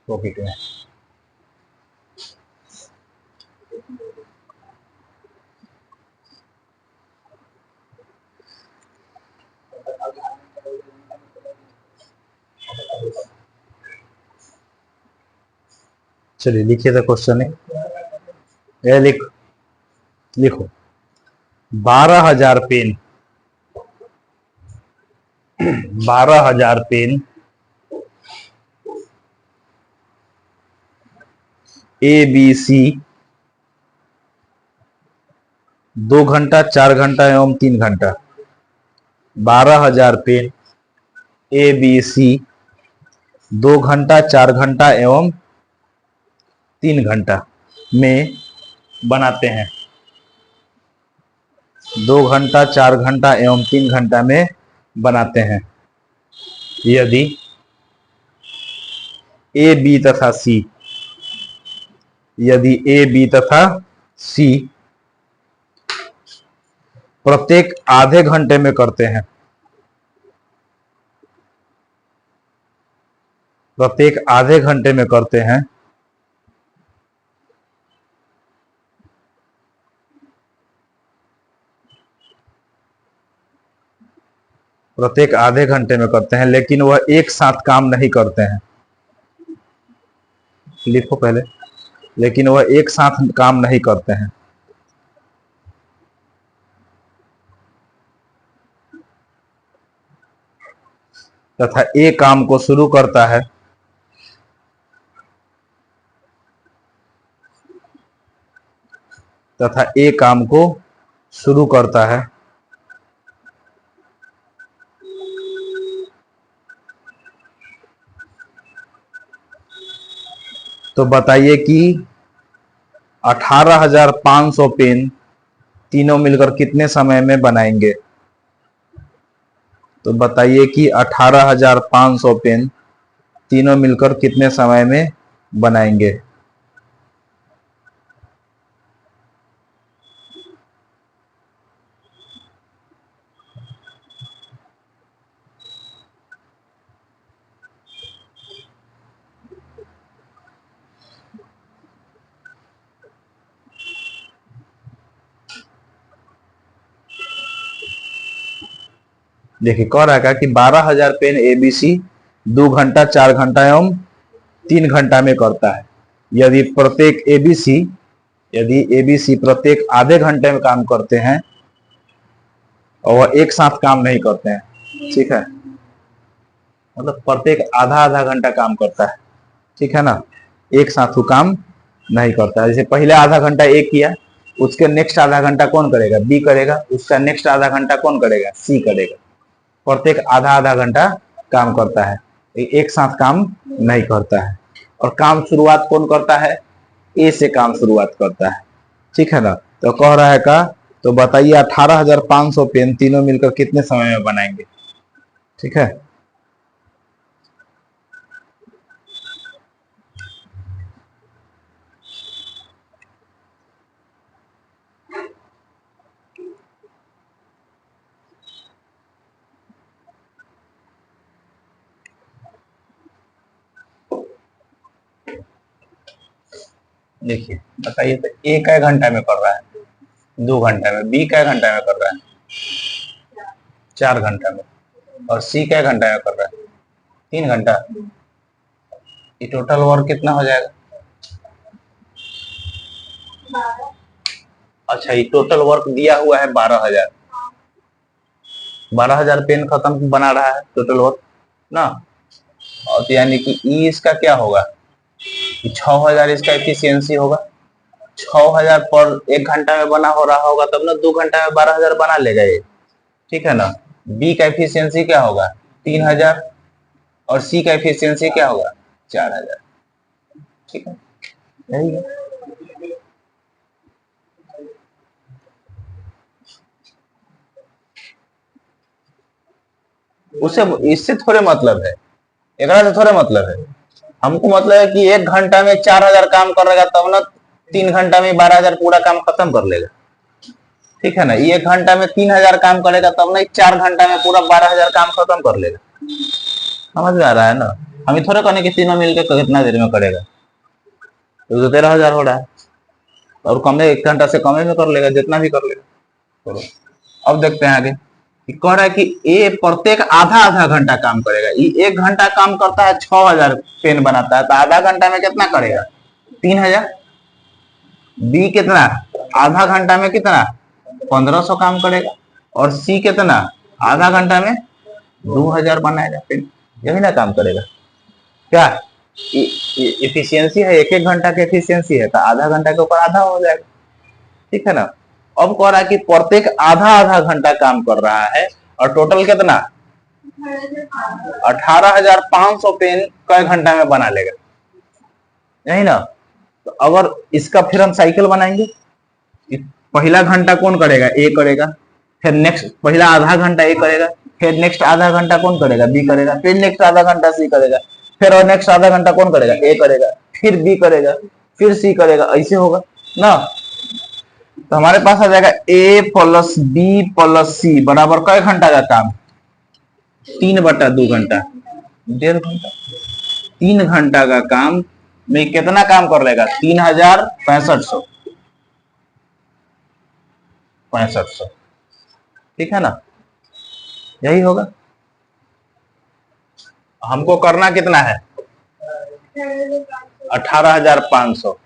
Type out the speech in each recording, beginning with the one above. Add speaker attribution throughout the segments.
Speaker 1: Topic में चलिए लिखिए था क्वेश्चन है, लिखो 12,000 पेन 12,000 पेन ABC 2 घंटा 4 घंटा एवं 3 घंटा 12,000 पेन ABC 2 घंटा 4 घंटा एवं 3 घंटा में बनाते हैं। 2 घंटा 4 घंटा एवं 3 घंटा में बनाते हैं। यदि AB तथा C प्रत्येक आधे घंटे में करते हैं, प्रत्येक आधे घंटे में करते हैं, प्रत्येक आधे घंटे में करते हैं, लेकिन वह एक साथ काम नहीं करते हैं। लिखो पहले, लेकिन वह एक साथ काम नहीं करते हैं। तथा ए काम को शुरू करता है, तथा ए काम को शुरू करता है तो बताइए कि 18,500 पेन तीनों मिलकर कितने समय में बनाएंगे। तो बताइए कि 18,500 पेन तीनों मिलकर कितने समय में बनाएंगे। देखिए कह रहा है कि 12,000 पेन ABC 2 घंटा 4 घंटा एवं 3 घंटा में करता है। यदि ABC प्रत्येक आधे घंटे में काम करते हैं और वह एक साथ काम नहीं करते हैं, ठीक है, मतलब प्रत्येक आधा आधा घंटा काम करता है, ठीक है ना, एक साथ वो काम नहीं करता है। जैसे पहले आधा घंटा ए किया, उसके नेक्स्ट आधा घंटा कौन करेगा, बी करेगा, उसका नेक्स्ट आधा घंटा कौन करेगा, सी करेगा। प्रत्येक आधा आधा घंटा काम करता है, एक साथ काम नहीं करता है। और काम शुरुआत कौन करता है, ए से काम शुरुआत करता है, ठीक है ना। तो कह रहा है का, तो बताइए 18,500 पेन तीनों मिलकर कितने समय में बनाएंगे, ठीक है। देखिए बताइए, तो ए कै घंटा में कर रहा है, 2 घंटा में, बी कै घंटा में कर रहा है, 4 घंटा में, और सी कै घंटा में कर रहा है, 3 घंटा। ये टोटल वर्क कितना हो जाएगा। अच्छा, ये टोटल वर्क दिया हुआ है 12,000, 12,000 पेन खत्म बना रहा है टोटल वर्क ना। और तो यानी कि ई इसका क्या होगा, 6,000 इसका एफिशिएंसी होगा। 6,000 पर 1 घंटा में बना हो रहा होगा, तब ना 2 घंटा में 12,000 बना लेगा ये, ठीक है ना। बी का एफिशिएंसी क्या होगा, 3,000, और सी का एफिशिएंसी क्या होगा, 4,000, ठीक है, यही है। उससे इससे थोड़े मतलब है, एकरा से थोड़े मतलब है। हमको मतलब है कि 1 घंटा में 4,000 काम करेगा तब ना 3 घंटा में 12,000 पूरा काम खत्म कर लेगा। ठीक है ना, ये 1 घंटा में 3,000 काम करेगा तब ना 4 घंटा में पूरा 12,000 काम खत्म कर लेगा। समझ में आ रहा है ना। हम ही थोड़ा कहने कि तीनों मिलकर कितना देर में करेगा, तो 13,000 हो रहा है, और कम 1 घंटा से कम में कर लेगा, जितना भी कर लेगा। चलो अब देखते हैं आगे। कह रहा है कि ए प्रत्येक आधा आधा घंटा काम करेगा। ये 1 घंटा काम करता है 6,000 पेन बनाता है, तो आधा घंटा में कितना करेगा 3,000। बी कितना आधा घंटा में कितना 1,500 काम करेगा, और सी कितना आधा घंटा में 2,000 बनाएगा पेन। यही ना काम करेगा क्या, इफिशियंसी है, 1-1 घंटा की इफिशियंसी है, तो आधा घंटा के ऊपर आधा हो जाएगा। ठीक है ना। अब कह रहा है कि प्रत्येक आधा आधा घंटा काम कर रहा है, और टोटल कितना 18,500 पेन कई घंटा में बना लेगा, यही ना। तो अगर इसका फिर हम साइकिल बनाएंगे, पहला घंटा कौन करेगा, ए करेगा, फिर नेक्स्ट पहला आधा घंटा ए करेगा, फिर नेक्स्ट आधा घंटा कौन करेगा, बी करेगा, फिर नेक्स्ट आधा घंटा सी करेगा, फिर और नेक्स्ट आधा घंटा कौन करेगा, ए करेगा, फिर बी करेगा, फिर सी करेगा, ऐसे होगा ना। तो हमारे पास आ जाएगा ए प्लस बी प्लस सी बराबर कई घंटा का काम, 3/2 घंटा, 1.5 घंटा। 3 घंटा का काम में कितना काम कर लेगा, 3,6500। ठीक है ना, यही होगा। हमको करना कितना है 18,500।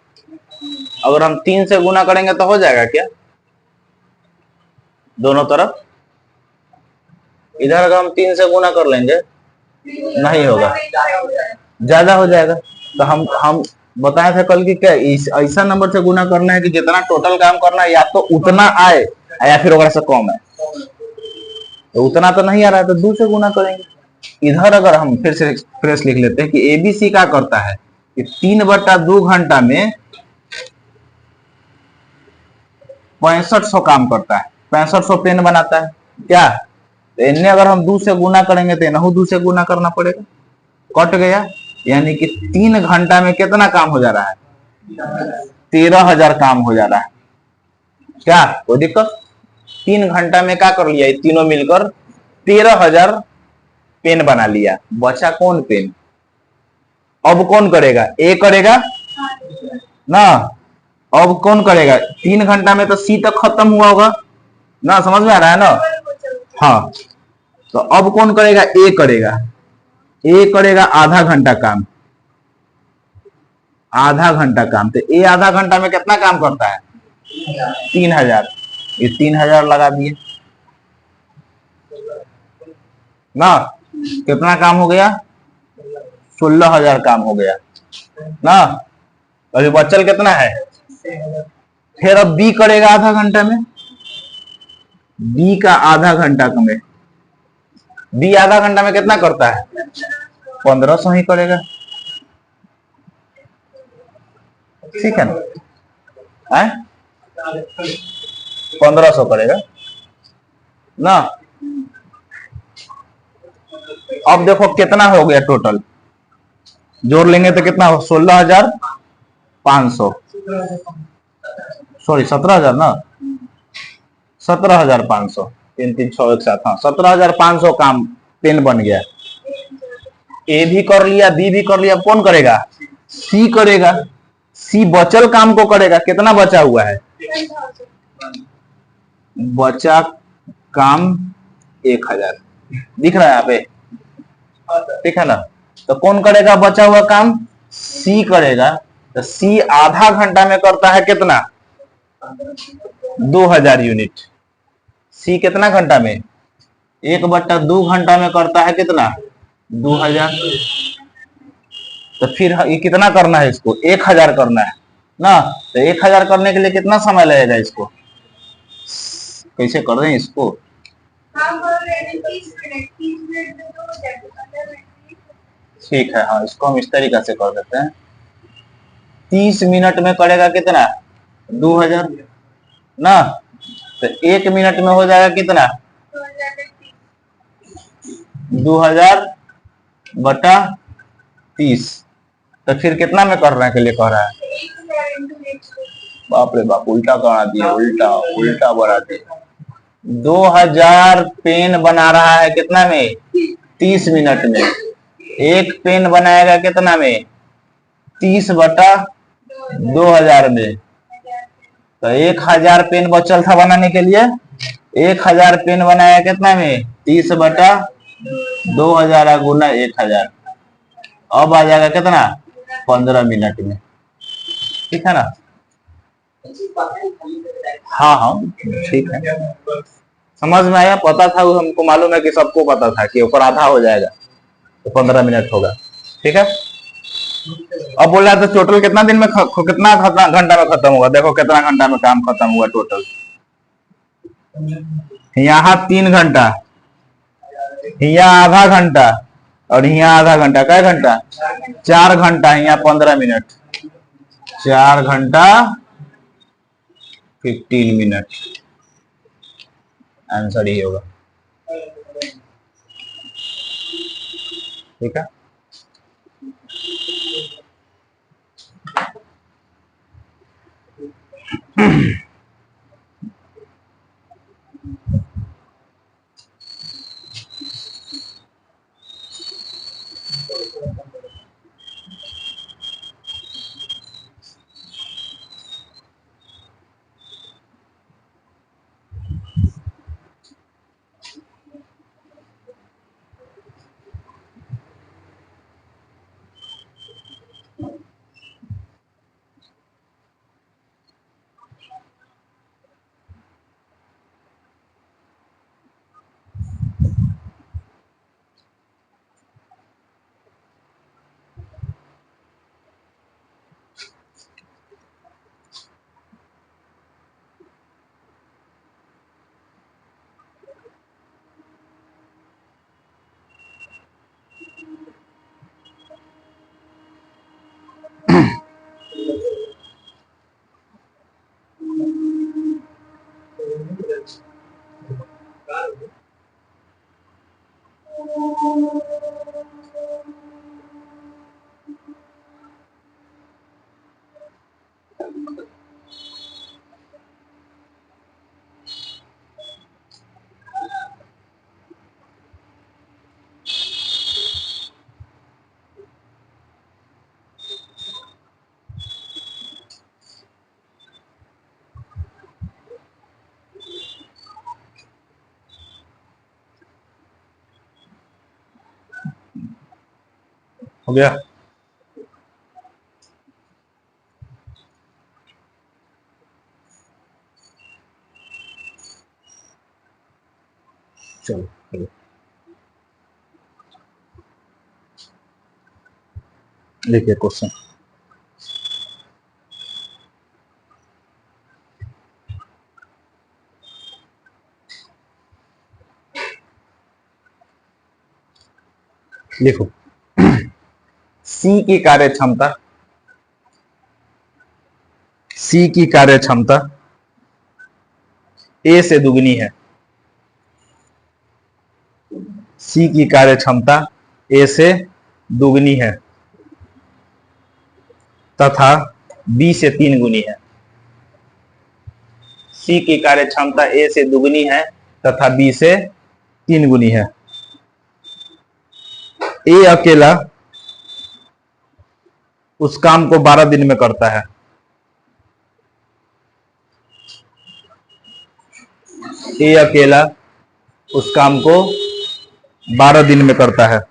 Speaker 1: अगर हम 3 से गुना करेंगे तो हो जाएगा क्या दोनों तरफ। इधर अगर हम 3 से गुना कर लेंगे नहीं होगा, ज्यादा हो जाएगा। तो हम बताए थे कल की क्या ऐसा नंबर से गुना करना है कि जितना टोटल काम करना है या तो उतना आए या फिर वगैरह से कम है। तो उतना तो नहीं आ रहा है तो 2 से गुना करेंगे। इधर अगर हम फिर से फ्रेश लिख लेते हैं कि एबीसी क्या करता है कि 3/2 घंटा में 6500 काम करता है, 6500 पेन बनाता है क्या। तो इन्हें अगर हम 2 से गुना करेंगे तो इन्हें 2 से गुना करना पड़ेगा, कट गया। यानी कि 3 घंटा में कितना काम हो जा रहा है 13,000 काम हो जा रहा है क्या, कोई दिक्कत। 3 घंटा में क्या कर लिया, तीनों मिलकर 13,000 पेन बना लिया। बचा कौन पेन, अब कौन करेगा, ए करेगा ना। अब कौन करेगा, 3 घंटा में तो सी तक खत्म हुआ होगा ना, समझ में आ रहा है ना। हाँ, तो अब कौन करेगा, ए करेगा। ए करेगा आधा घंटा काम, आधा घंटा काम। तो ए आधा घंटा में कितना काम करता है 3,000। ये 3,000 लगा दिए ना, कितना काम हो गया 16,000 काम हो गया ना। अभी बचल कितना है, फिर अब बी करेगा आधा घंटा में, बी का आधा घंटा में, बी आधा घंटा में कितना करता है 1,500 ही करेगा। ठीक है ना, 1,500 करेगा ना। अब देखो कितना हो गया टोटल, जोड़ लेंगे तो कितना हो 16,500, सॉरी 17,000 ना, 17,500, 3 3 6 एक साथ, हाँ 17,500 काम पेन बन गया। ए भी कर लिया, बी भी कर लिया, कौन करेगा, सी करेगा। सी बचल काम को करेगा, कितना बचा हुआ है, बचा काम 1,000 दिख रहा है यहाँ पे। ठीक है ना, तो कौन करेगा बचा हुआ काम, सी करेगा। तो सी आधा घंटा में करता है कितना 2,000 यूनिट। सी कितना घंटा में 1/2 घंटा में करता है कितना 2,000। तो फिर ये कितना करना है, इसको 1,000 करना है ना। तो 1,000 करने के लिए कितना समय लगेगा, इसको कैसे कर रहे हैं इसको, ठीक है हाँ इसको हम इस तरीका से कर देते हैं। 30 मिनट में करेगा कितना 2,000 ना। तो 1 मिनट में हो जाएगा कितना 2,000/30, तो फिर कितना में करने के लिए कह रहा है? बाप रे बाप, उल्टा करा दिया, उल्टा उल्टा बढ़ा दिया। 2000 पेन बना रहा है कितना में? 30 मिनट में। एक पेन बनाएगा कितना में? 30/2000 में। तो 1000 पेन बचल था बनाने के लिए। 1000 पेन बनाया कितना में? 30/2000 गुना 1000। अब आ जाएगा कितना? 15 मिनट में। ठीक है ना? हाँ हाँ ठीक है, समझ में आया। पता था, हमको मालूम है कि सबको पता था कि ऊपर आधा हो जाएगा तो 15 मिनट होगा। ठीक है। अब बोल रहा था टोटल कितना दिन में कितना घंटा में खत्म होगा। देखो कितना घंटा में काम खत्म हुआ टोटल। यहाँ 3 घंटा, यहाँ आधा घंटा, और यहाँ आधा घंटा। क्या घंटा? 4 घंटा। यहाँ 15 मिनट। 4 घंटा 15 मिनट। आंसर ही होगा। ठीक है। हो गया। चलो देखिए क्वेश्चन। लिखो, सी की कार्य क्षमता, सी की कार्य क्षमता ए से दुगनी है। सी की कार्य क्षमता ए से दुगनी है तथा बी से 3 गुनी है। सी की कार्य क्षमता ए से दुगनी है तथा बी से 3 गुनी है। ए अकेला उस काम को 12 दिन में करता है। ए अकेला उस काम को 12 दिन में करता है।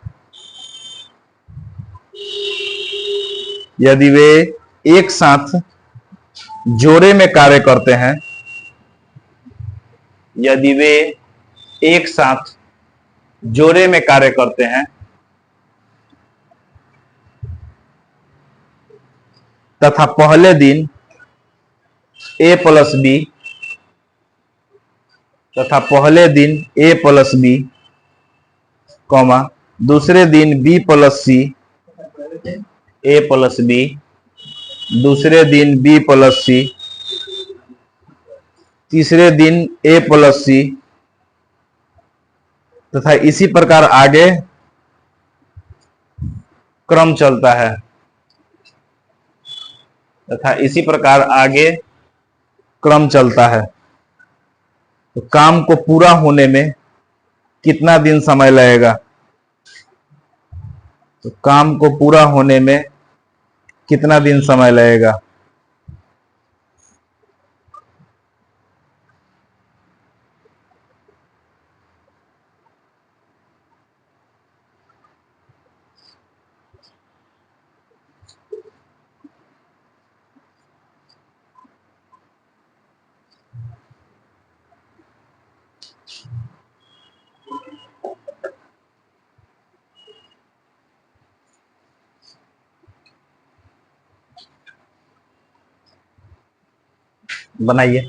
Speaker 1: यदि वे एक साथ जोड़े में कार्य करते हैं, यदि वे एक साथ जोड़े में कार्य करते हैं तथा पहले दिन ए प्लस बी तथा पहले दिन ए प्लस बी कॉमा दूसरे दिन बी प्लस सी, ए प्लस बी, दूसरे दिन बी प्लस सी, तीसरे दिन ए प्लस सी तथा इसी प्रकार आगे क्रम चलता है। तथा इसी प्रकार आगे क्रम चलता है। तो काम को पूरा होने में कितना दिन समय लगेगा? तो काम को पूरा होने में कितना दिन समय लगेगा? बनाइए।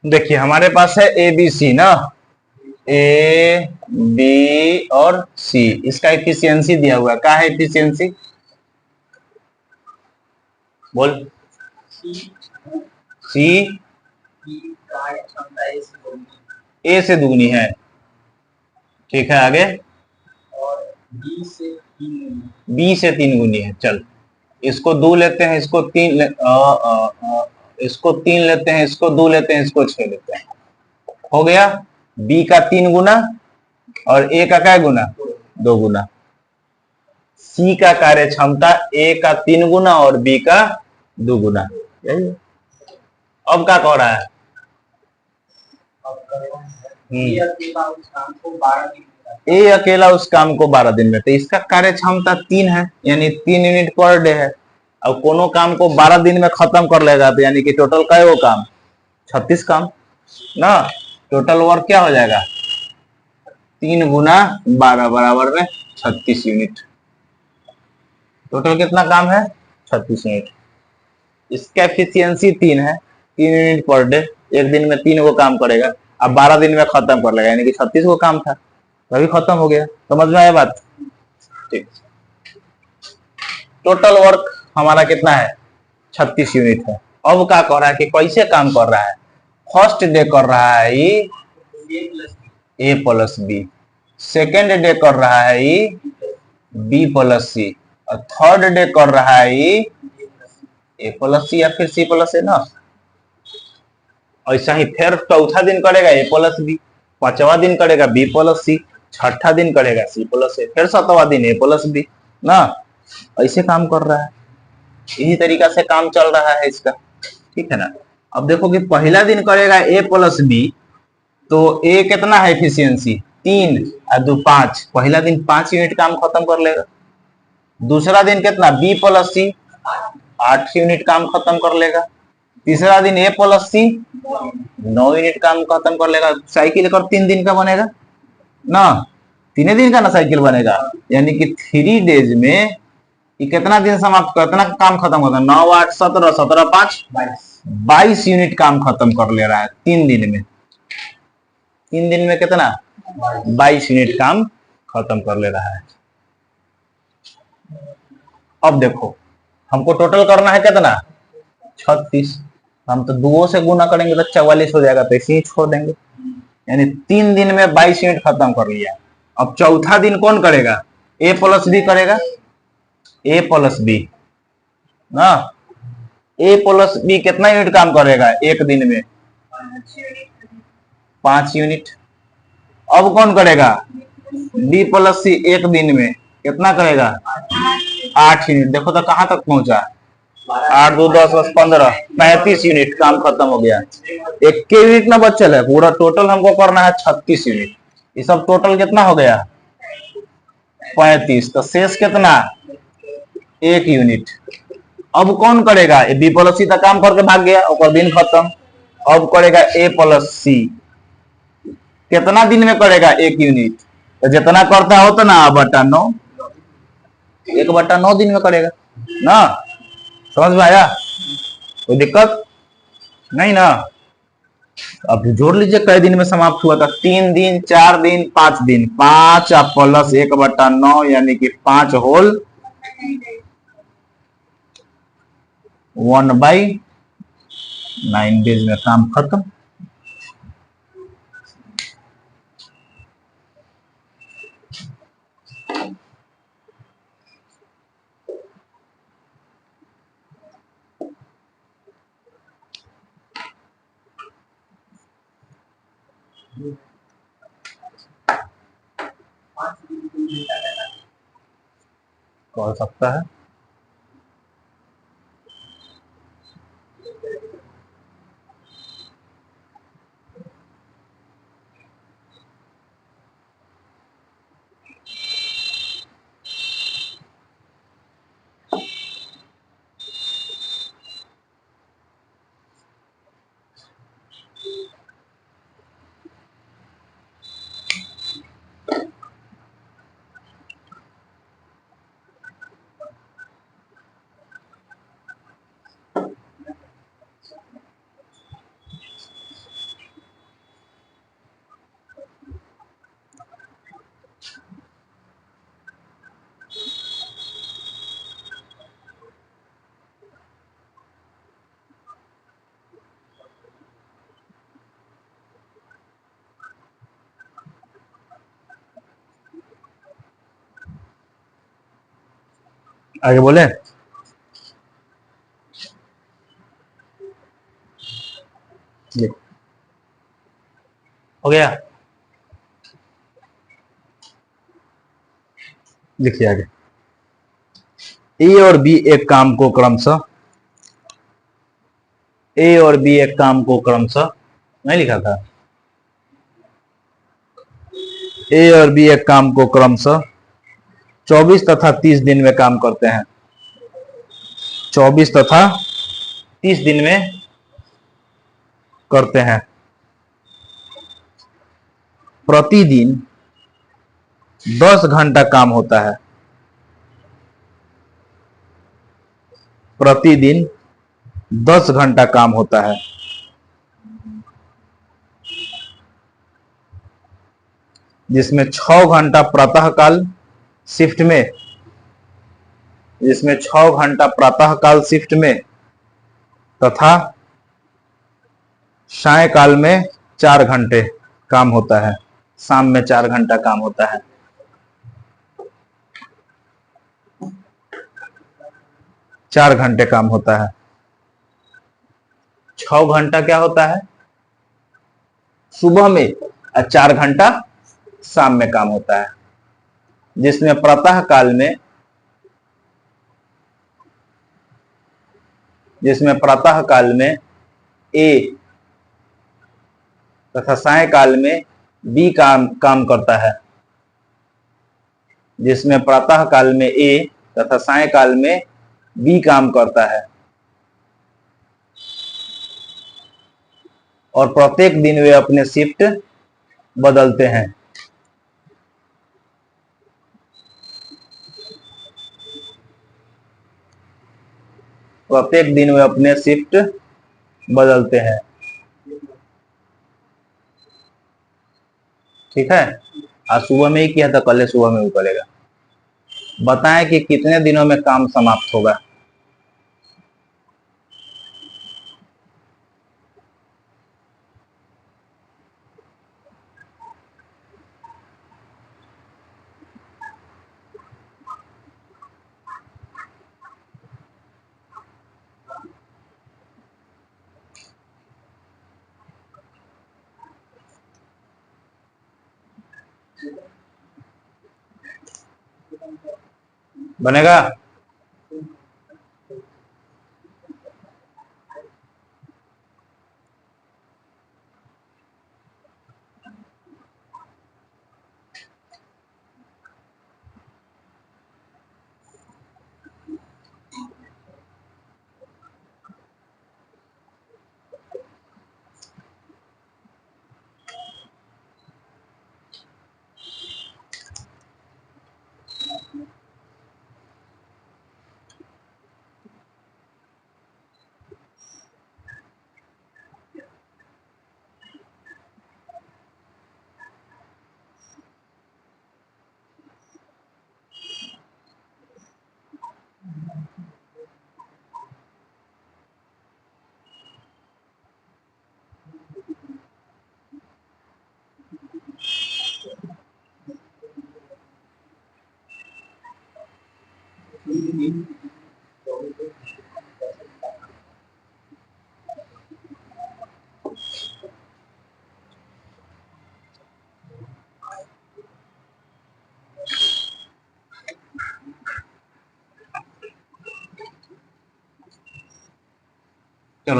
Speaker 1: देखिए हमारे पास है ए बी सी ना, ए बी और सी, इसका एफिशिएंसी दिया हुआ है। क्या है एफिशिएंसी? बोल। सी ए से दुगनी है, ठीक है। आगे बी से 3 गुनी है। चल इसको 2 लेते हैं, इसको 3 इसको 3 लेते हैं, इसको 2 लेते हैं, इसको 6 लेते हैं। हो गया बी का 3 गुना और ए का क्या गुना? 2 गुना। सी का कार्य क्षमता ए का 3 गुना और बी का 2 गुना। यही है। अब क्या कह रहा है? ए अकेला उस काम को 12 दिन में, तो इसका कार्य क्षमता 3 है, यानी 3 यूनिट पर डे है। अब कोनो काम को 12 दिन में खत्म कर लेगा, तो यानी कि टोटल क्या है वो काम? 36 काम ना। टोटल वर्क क्या हो जाएगा? 3 गुना 12 बराबर में 36 यूनिट। टोटल कितना काम है? 36 यूनिट। इसका एफिशिएंसी 3 है, 3 यूनिट पर डे। एक दिन में 3 को काम करेगा, अब 12 दिन में खत्म कर लेगा, यानी कि 36 को काम था, तभी खत्म हो गया। समझ में आया बात? ठीक। टोटल वर्क हमारा कितना है? 36 यूनिट है। अब क्या कर रहा है कि कैसे काम कर रहा है? फर्स्ट डे कर रहा है ए प्लस बी, सेकेंड डे कर रहा है बी प्लस सी, और थर्ड डे कर रहा है ए प्लस सी या फिर सी प्लस ए ना। ऐसा ही फिर चौथा दिन करेगा ए प्लस बी, पांचवा दिन करेगा बी प्लस सी, छठा दिन करेगा सी प्लस ए, फिर सातवां दिन ए प्लस बी ना। ऐसे काम कर रहा है, इसी तरीका से काम चल रहा है इसका, ठीक है ना। अब देखो कि पहला दिन करेगा ए प्लस बी, तो ए कितना है एफिशिएंसी? 3 और 2 5। पहला दिन 5 यूनिट काम खत्म कर लेगा। दूसरा दिन कितना? बी प्लस सी 8 यूनिट काम खत्म कर लेगा। तीसरा दिन ए प्लस सी 9 यूनिट काम खत्म कर लेगा। साइकिल कर 3 दिन का बनेगा ना, 3 दिन का ना साइकिल बनेगा, यानी कि 3 डेज में कितना दिन समाप्त, कितना काम खत्म होता है? 9 8 17, 17 5 22 यूनिट काम खत्म कर ले रहा है 3 दिन में। 3 दिन में कितना? 22 यूनिट काम खत्म कर ले रहा है। अब देखो हमको टोटल करना है कितना? 36। हम तो 2 से गुना करेंगे तो 44 हो जाएगा, तो इसे ही छोड़ देंगे, यानी 3 दिन में 22 यूनिट खत्म कर लिया। अब चौथा दिन कौन करेगा? ए प्लस बी करेगा, ए प्लस बी ना। ए प्लस बी कितना यूनिट काम करेगा एक दिन में? 5 यूनिट। अब कौन करेगा? बी प्लस सी एक दिन में कितना करेगा? 8 यूनिट। देखो तो कहां तक पहुंचा? 8 2 10 10 15 35 यूनिट काम खत्म हो गया। एक के यूनिट ना बचल है, पूरा टोटल हमको करना है 36 यूनिट। ये सब टोटल कितना हो गया? 35। तो शेष कितना? 1 यूनिट। अब कौन करेगा? बी प्लस सी तक काम करके भाग गया, और दिन खत्म। अब करेगा ए प्लस सी, कितना दिन में करेगा? 1 यूनिट। तो जितना करता है उतना बटा 9, 1/9 दिन में करेगा ना। समझ में आया? कोई दिक्कत नहीं ना? अब जोड़ लीजिए कई दिन में समाप्त हुआ था। 3 दिन, 4 दिन, 5 दिन। 5 प्लस 1/9 यानी कि 5 होल 1/9 डेज में काम खत्म। हो सकता है। आगे बोले। हो गया। लिखिए आगे। ए और बी एक काम को क्रमशः नहीं लिखा था। ए और बी एक काम को क्रमशः 24 तथा 30 दिन में काम करते हैं। 24 तथा 30 दिन में करते हैं। प्रतिदिन 10 घंटा काम होता है। प्रतिदिन 10 घंटा काम होता है, जिसमें 6 घंटा प्रातःकाल शिफ्ट में जिसमें 6 घंटा प्रातःकाल शिफ्ट में तथा सायंकाल में 4 घंटे काम होता है। शाम में 4 घंटा काम होता है। 4 घंटे काम होता है। 6 घंटा क्या होता है सुबह में और 4 घंटा शाम में काम होता है, जिसमें प्रातः काल में ए तथा सायंकाल में बी काम करता है। जिसमें प्रातः काल में ए तथा सायंकाल में बी काम करता है, और प्रत्येक दिन वे अपने शिफ्ट बदलते हैं। प्रत्येक दिन वे अपने शिफ्ट बदलते हैं। ठीक है। आज सुबह में ही किया था, कल सुबह में भी करेगा। बताएं कि कितने दिनों में काम समाप्त होगा। बनेगा। चलो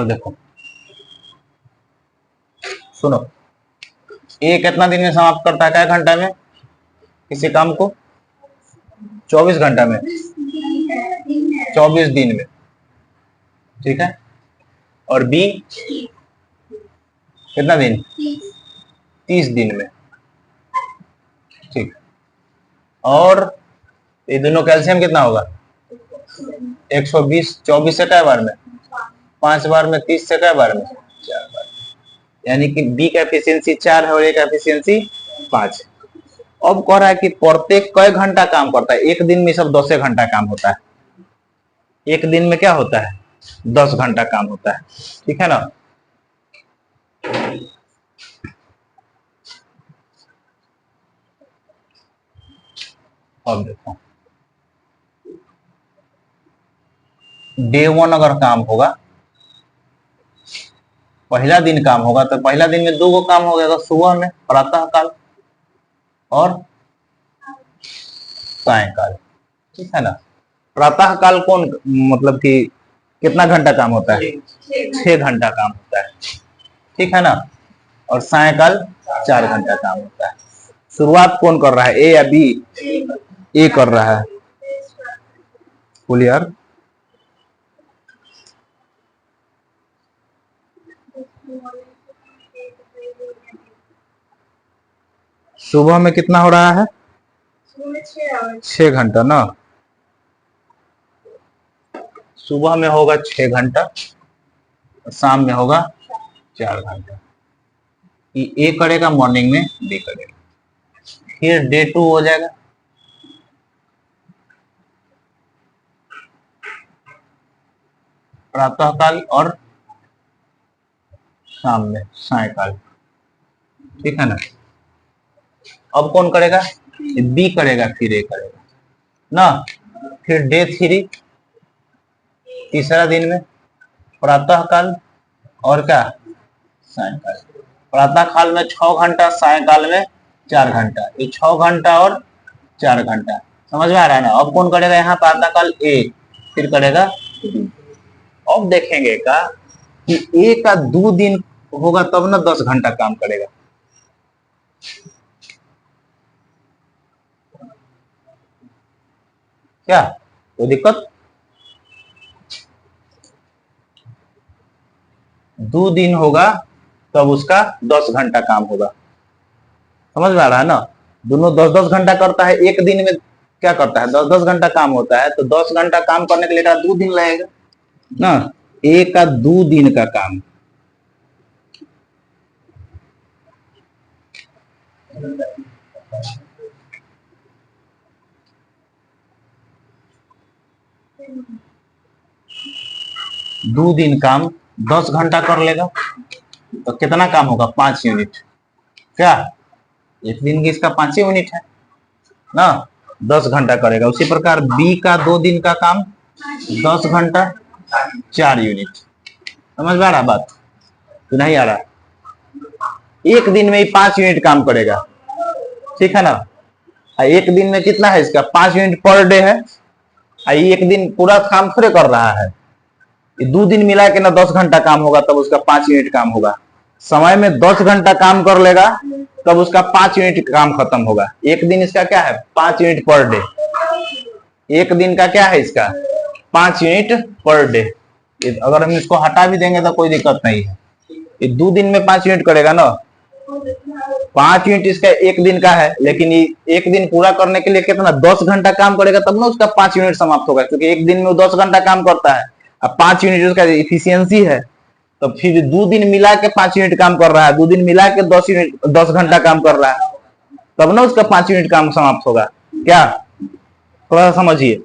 Speaker 1: देखो, सुनो, ये कितना दिन में समाप्त करता है, क्या घंटा में किसी काम को? 24 घंटा में, 24 दिन में, ठीक है। और बी कितना दिन? 30 दिन में, ठीक। और ये दोनों कैल्शियम कितना होगा? 120। 24 से क्या बार में? 5 बार में। 30 से क्या बार में? 4 बार। यानी कि बी का एफिशिएंसी 4 है और ए का एफिशिएंसी 5 है। अब कह रहा है कि प्रत्येक कई घंटा काम करता है? एक दिन में सब 10 घंटा काम होता है। एक दिन में क्या होता है? 10 घंटा काम होता है, ठीक है ना। अब देखो, डे 1 अगर काम होगा, पहला दिन काम होगा, तो पहला दिन में 2 काम हो गया, सुबह में प्रातः काल और सायकाल, ठीक है ना। प्रातः काल कौन, मतलब कि कितना घंटा काम होता है? 6 घंटा काम होता है, ठीक है ना। और सायकाल 4 घंटा काम होता है। शुरुआत कौन कर रहा है, ए या बी? ए कर रहा है। क्लियर? सुबह में कितना हो रहा है? 6 घंटा ना। सुबह में होगा 6 घंटा, शाम में होगा 4 घंटा। ये ए करेगा मॉर्निंग में, बी करेगा। फिर डे 2 हो जाएगा, प्रातः काल और शाम में सायकाल, ठीक है ना। अब कौन करेगा? बी करेगा, फिर ए करेगा ना। फिर डे 3, तीसरा दिन में प्रातः काल और क्या? सायकाल। प्रातः काल में 6 घंटा, सायकाल में 4 घंटा। ये 6 घंटा और 4 घंटा समझ में आ रहा है ना। अब कौन करेगा यहाँ? प्रातः काल ए, फिर करेगा बी। अब देखेंगे का कि ए का 2 दिन होगा तब ना 10 घंटा काम करेगा। क्या कोई दिक्कत? 2 दिन होगा तब उसका 10 घंटा काम होगा। समझ में आ रहा है ना। दोनों 10-10 घंटा करता है। एक दिन में क्या करता है? 10-10 घंटा काम होता है, तो 10 घंटा काम करने के लिए 2 दिन लगेगा ना। ए का 2 दिन का काम, दो दिन काम 10 घंटा कर लेगा, तो कितना काम होगा? 5 यूनिट। क्या एक दिन की इसका 5 यूनिट है ना, 10 घंटा करेगा। उसी प्रकार बी का 2 दिन का काम 10 घंटा 4 यूनिट। समझ में आ रहा बात? तो नहीं आ रहा? एक दिन में ही 5 यूनिट काम करेगा, ठीक है ना। एक दिन में कितना है इसका? 5 यूनिट पर डे है। एक दिन पूरा काम थोड़े कर रहा है। 2 दिन मिला के ना 10 घंटा काम होगा, तब उसका 5 यूनिट काम होगा। समय में 10 घंटा काम कर लेगा, तब उसका 5 यूनिट काम खत्म होगा। एक दिन इसका क्या है? 5 यूनिट पर डे। एक दिन का क्या है इसका? 5 यूनिट पर डे। अगर हम इसको हटा भी देंगे तो कोई दिक्कत नहीं है। ये 2 दिन में 5 यूनिट करेगा ना। 5 यूनिट इसका एक दिन का है, लेकिन ये एक दिन पूरा करने के लिए कितना? 10 घंटा काम करेगा, तब ना उसका 5 यूनिट समाप्त होगा। क्योंकि एक दिन में वो 10 घंटा काम करता है, अब 5 यूनिट उसका इफिशियंसी है। तो फिर 2 दिन मिला के 5 यूनिट काम कर रहा है, 2 दिन मिला के 10 घंटा काम कर रहा है, तब ना उसका 5 यूनिट काम समाप्त होगा। क्या थोड़ा समझिए।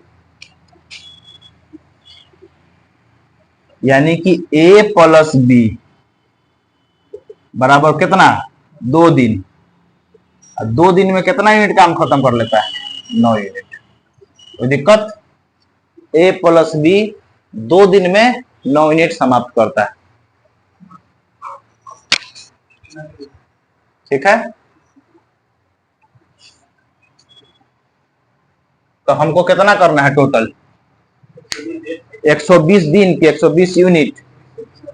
Speaker 1: यानी कि ए प्लस बी बराबर कितना? 2 दिन। 2 दिन में कितना यूनिट काम खत्म कर लेता है? 9 यूनिट। कोई दिक्कत? ए प्लस बी 2 दिन में 9 यूनिट समाप्त करता है। ठीक है, तो हमको कितना करना है टोटल? 120 दिन की 120 यूनिट,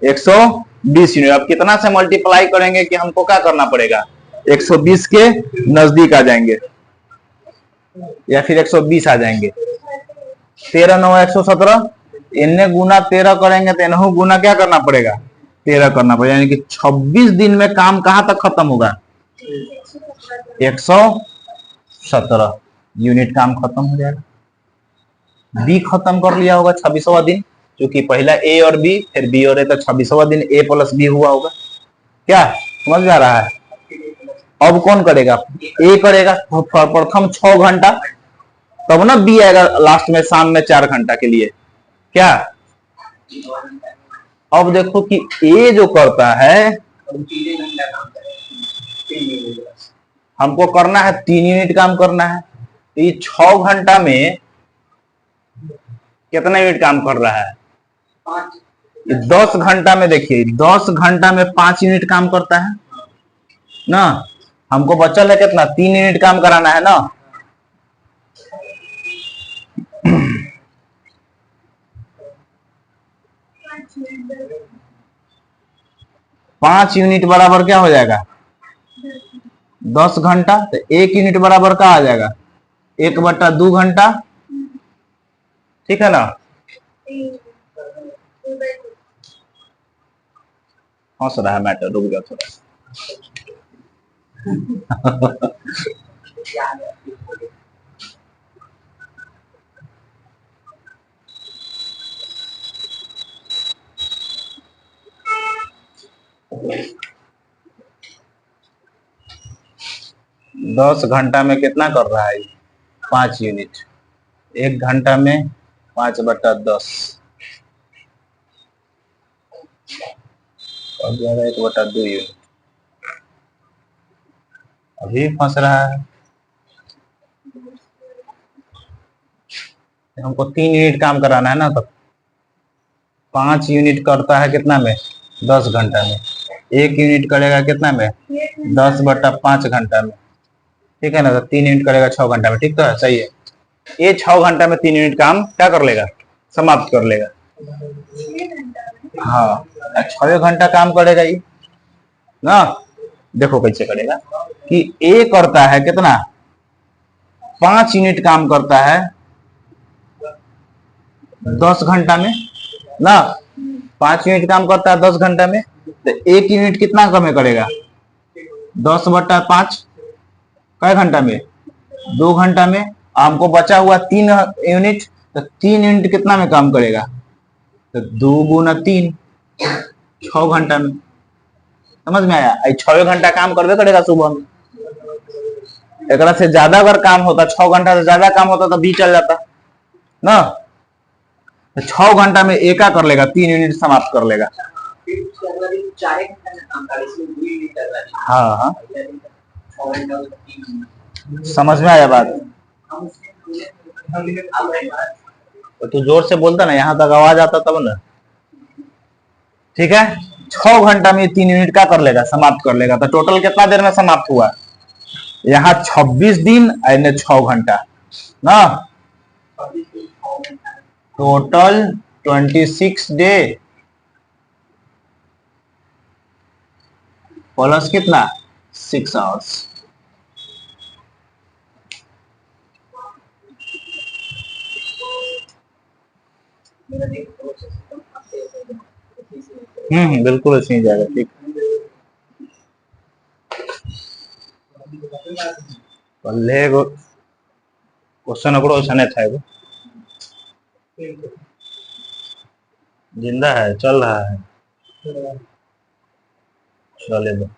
Speaker 1: 120 यूनिट। अब कितना से मल्टीप्लाई करेंगे कि हमको क्या करना पड़ेगा? 120 के नजदीक आ जाएंगे या फिर 120 आ जाएंगे। 13 9 117, इन्हें गुना 13 करेंगे तो इन्हों गुना क्या करना पड़ेगा? 13 करना पड़ेगा, यानी कि 26 दिन में काम कहां तक खत्म होगा? 117 यूनिट काम खत्म हो जाएगा। बी खत्म कर लिया होगा 26वां दिन, क्योंकि पहला ए और बी फिर बी और ए, तो 26वां दिन ए प्लस बी हुआ होगा। क्या समझ में आ रहा है? अब कौन करेगा? ए करेगा प्रथम 6 घंटा, तब ना बी आएगा लास्ट में शाम में 4 घंटा के लिए। क्या अब देखो कि ए जो करता है, हमको करना है 3 यूनिट काम करना है। तो ये 6 घंटा में कितना यूनिट काम कर रहा है? 10 घंटा में, देखिए 10 घंटा में 5 यूनिट काम करता है ना। हमको बचल है कितना? 3 यूनिट काम कराना है ना। पांच यूनिट बराबर क्या हो जाएगा? 10 घंटा। तो 1 यूनिट बराबर क्या आ जाएगा? 1/2 घंटा। ठीक है ना? हंस रहा है मैटर, रुक जाओ थोड़ा। 10 घंटा में कितना कर रहा है? 5 यूनिट। 1 घंटा में 5/10 और 1/2 यूनिट। अभी फंस रहा है। हमको 3 यूनिट काम कराना है ना, तो 5 यूनिट करता है कितना में? 10 घंटा में। 1 यूनिट करेगा कितना में? 10/5 घंटा में। ठीक है ना? तो 3 यूनिट करेगा 6 घंटा में। ठीक तो है, सही है। ये 6 घंटा में 3 यूनिट काम क्या कर लेगा? समाप्त कर लेगा। हाँ, 6 घंटा काम करेगा ये ना। देखो कैसे करेगा कि ए करता है कितना? 5 यूनिट काम करता है 10 घंटा में ना। 5 यूनिट काम करता है 10 घंटा में, तो 1 यूनिट कितना कम करेगा? 10/5 कई घंटा में? 2 घंटा में। हमको बचा हुआ 3 यूनिट, तो 3 यूनिट कितना में काम करेगा? तो 2 गुना 3, 6 घंटा में। समझ में आया? 6 घंटा काम करबे करेगा सुबह में। एक से ज्यादा अगर काम होता, 6 घंटा से ज्यादा काम होता तो भी चल जाता ना। तो 6 घंटा में एका कर लेगा, 3 यूनिट समाप्त कर लेगा। हाँ हाँ, समझ में आया बात? तो तू जोर से बोलता ना, यहां तक आवाज आता तब ना। ठीक है, 6 घंटा में 3 यूनिट का कर लेगा, समाप्त कर लेगा। तो टोटल कितना देर में समाप्त हुआ? यहाँ 26 दिन और 6 घंटा ना। टोटल 26 डे प्लस कितना? 6 आवर्स। बिल्कुल ऐसे ही जाएगा। ठीक, पहले क्वेश्चन ओकरो ऐसा था, एगो जिंदा है, चल रहा है, चले दो।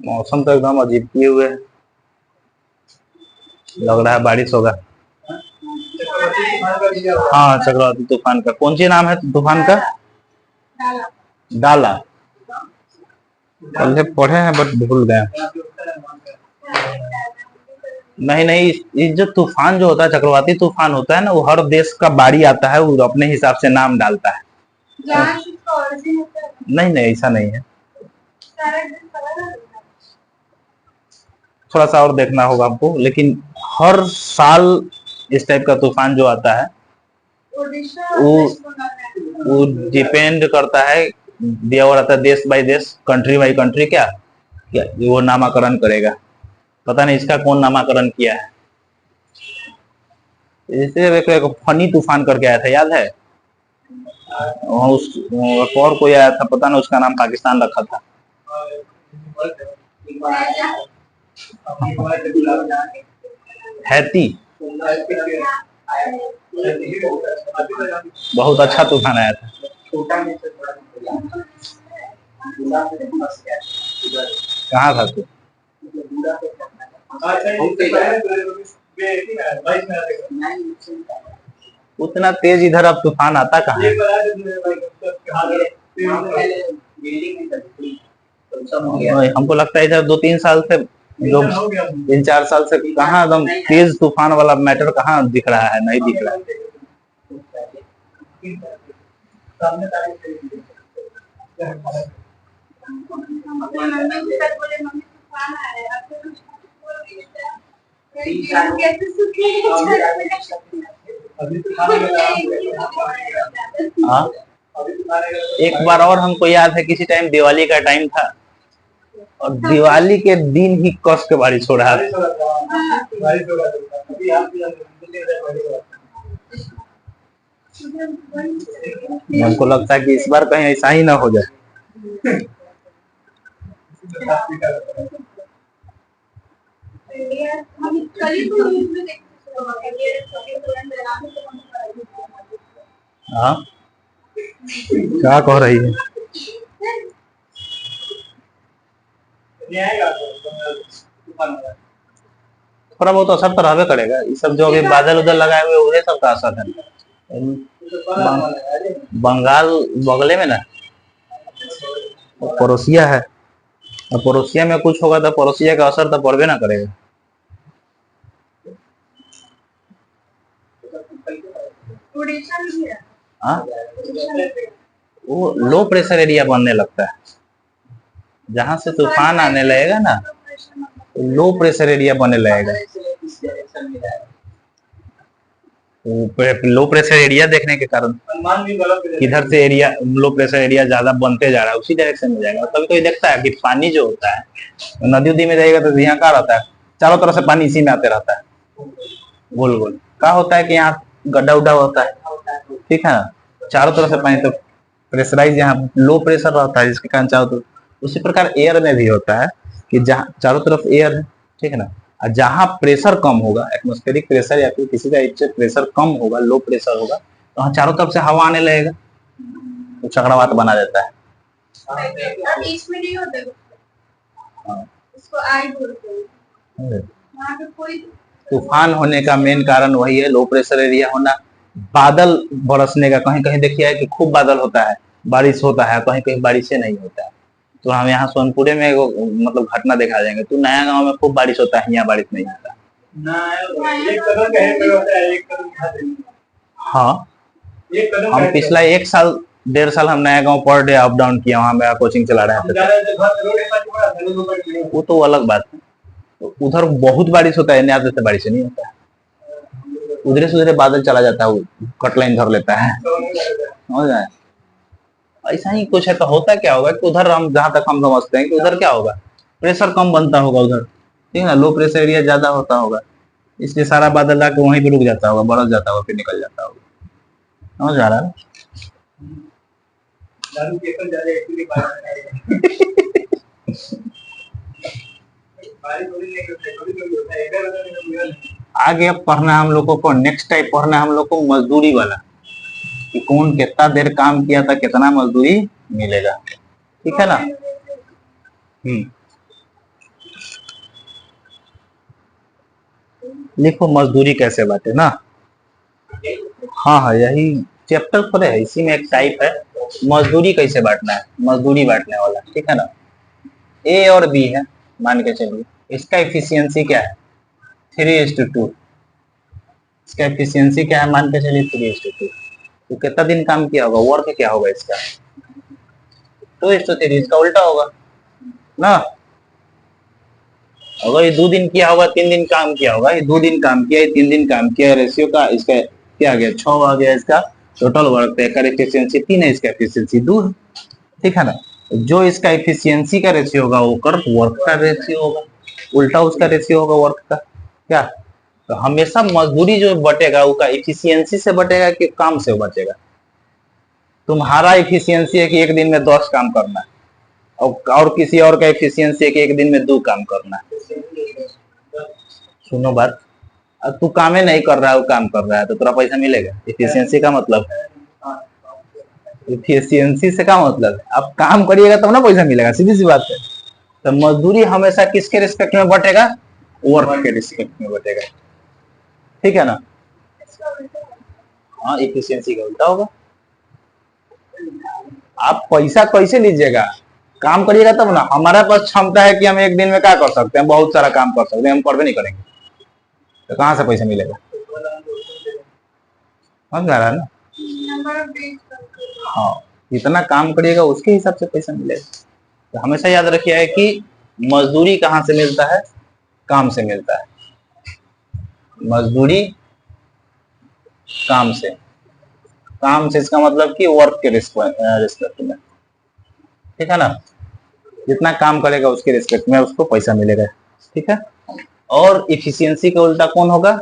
Speaker 1: मौसम तो एकदम अजीब किए हुए है, लग रहा है बारिश होगा। हाँ, चक्रवाती तूफान का कौन सी नाम है? तूफान का डाला। पहले पढ़े हैं बट भूल गए। नहीं नहीं, ये जो तूफान जो होता है, चक्रवाती तूफान होता है ना, वो हर देश का बारी आता है, वो अपने हिसाब से नाम डालता है। नहीं नहीं, ऐसा नहीं है। थोड़ा सा और देखना होगा आपको, लेकिन हर साल इस टाइप का तूफान जो आता है वो वो डिपेंड करता है, दिया हुआ रहता है देश बाय देश, कंट्री बाय कंट्री, क्या क्या वो नामाकरण करेगा। पता नहीं इसका कौन नामाकरण किया है। जैसे एक फनी तूफान करके आया था, याद है? और कोई आया था, पता नहीं, उसका नाम पाकिस्तान रखा था। हैती, बहुत अच्छा तूफान आया था। कहाँ था तू? उतना तेज इधर अब तूफान आता कहाँ है? हमको लगता है इधर 2-3 साल से, जो 3-4 साल से कहाँ एकदम तेज तूफान वाला मैटर कहाँ दिख रहा है, नहीं दिख रहा है। हाँ, एक बार और हमको याद है, किसी टाइम दिवाली का टाइम था, और दिवाली के दिन ही कस के बारिश हो रहा था। हमको लगता है कि इस बार कहीं ऐसा ही ना हो जाए। हाँ, क्या कह रही है? थोड़ा बहुत असर तो रहबे करेगा, ये सब जो अभी बादल उदल लगाए हुए उन्हें सब का असर है। बंगाल बगले में ना, पड़ोसिया है, और पड़ोसिया में कुछ होगा तो पड़ोसिया का असर तो पड़बे ना करेगा। हाँ, वो लो प्रेशर एरिया बनने लगता है, जहां से तूफान आने लगेगा ना, लो प्रेशर एरिया बनने लगेगा। लो प्रेशर एरिया देखने के कारण इधर से एरिया, लो प्रेशर एरिया ज्यादा बनते जा रहा है, उसी डायरेक्शन में जाएगा। कभी कोई देखता है कि पानी जो होता है नदी उदी में जाएगा तो यहाँ क्या रहता है, चारों तरफ से पानी इसी में आते रहता है, गोल गोल। क्या होता है कि यहाँ गड्ढा उड्ढा होता है, ठीक है ना, चारों तरफ से पानी, तो प्रेशराइज यहाँ लो प्रेशर रहता है, जिसके कारण चारों तरफ। उसी प्रकार एयर में भी होता है कि जहाँ चारों तरफ एयर है, ठीक है ना, और जहाँ प्रेशर कम होगा, एटमॉस्फेरिक प्रेशर या फिर किसी का प्रेशर कम होगा, लो प्रेशर होगा, तो वहाँ चारों तरफ से हवा आने लगेगा, तो चक्रवात बना देता है। तूफान होने का मेन कारण वही है, लो प्रेशर एरिया होना, बादल बरसने का। कहीं कहीं देखिए कि खूब बादल होता है, बारिश होता है, कहीं कहीं बारिशें नहीं होता है। तो हम यहाँ सोनपुरे में मतलब घटना दिखा देंगे, तो नया गांव में खूब बारिश होता है, यहाँ बारिश नहीं होता। हाँ, हम पिछला 1 साल 1.5 साल हम नया गांव पर डे अप डाउन किया, वहां मेरा कोचिंग चला रहा है, वो तो अलग बात है। तो उधर बहुत बारिश होता है, यहाँ से बारिश नहीं होता है, उधरे से उधरे बादल चला जाता है, वो कट लाइन धर लेता है, समझ रहे हैं? ऐसा ही कुछ है। तो होता क्या होगा कि उधर, हम जहां तक हम समझते हैं कि उधर क्या होगा, प्रेशर कम बनता होगा उधर, ठीक है ना, लो प्रेशर एरिया ज्यादा होता होगा, इसलिए सारा बादल आके वहीं पे रुक जाता होगा, बरस जाता होगा, फिर निकल जाता होगा। समझ आ रहा है? आगे अब पढ़ना हम लोगों को, नेक्स्ट टाइप पढ़ना हम लोग को मजदूरी वाला, कि कौन कितना देर काम किया था, कितना मजदूरी मिलेगा, ठीक है ना। लिखो मजदूरी कैसे बांटे ना। हाँ हाँ, यही चैप्टर पढ़े है, इसी में एक टाइप है मजदूरी कैसे बांटना है, मजदूरी बांटने वाला, ठीक है ना। ए और बी है, मान के चलिए, इसका एफिशिएंसी क्या है 3:2। इसका एफिशिएंसी क्या है, मान के चलिए 3:2। तो कितना दिन काम किया होगा, वर्क क्या होगा इसका 2:3, इसका उल्टा होगा ना। अगर ये 2 दिन किया होगा, 3 दिन काम किया होगा, ये 2 दिन काम किया, ये 3 दिन काम किया, रेशियो का इसका क्या आ गया 6 आ गया, इसका टोटल वर्क का एफिशिएंसी 3 है, इसका एफिशिएंसी 2 है, ठीक है ना। जो इसका एफिशिएंसी का रेशियो होगा वो कर वर्क का रेशियो होगा, उल्टा उसका रेशियो होगा वर्क का, क्या। तो हमेशा मजदूरी जो बटेगा वो का एफिशिएंसी से बटेगा कि काम से बटेगा। तुम्हारा एफिशिएंसी है कि एक दिन में 10 काम करना है, और किसी और का एफिशिएंसी है कि एक दिन में 2 काम करना है। सुनो बात, अब तू काम ही नहीं कर रहा है, वो काम कर रहा है, तो तेरा पैसा मिलेगा। एफिशिएंसी का मतलब, एफिशिएंसी से क्या मतलब है, आप काम करिएगा तब ना पैसा मिलेगा, सीधी सी बात है। तो मजदूरी हमेशा किसके रिस्पेक्ट में बटेगा, वर्क के रिस्पेक्ट में बटेगा, ठीक है ना। हाँ, एफिशिएंसी का उल्टा होगा। आप पैसा कैसे लीजिएगा, काम करिएगा तब ना। हमारे पास क्षमता है कि हम एक दिन में क्या कर सकते हैं, बहुत सारा काम कर सकते हैं, हम करवे नहीं करेंगे तो कहाँ से पैसा मिलेगा, समझ में आ रहा है ना। हाँ, जितना काम करिएगा उसके हिसाब से पैसा मिलेगा। तो हमेशा याद रखिए कि मजदूरी कहाँ से मिलता है, काम से मिलता है, मजदूरी काम से, काम से इसका मतलब कि वर्क के रिस्पेक्ट में, ठीक है ना। जितना काम करेगा उसके रिस्पेक्ट में उसको पैसा मिलेगा, ठीक है। और इफिशियंसी का उल्टा कौन होगा,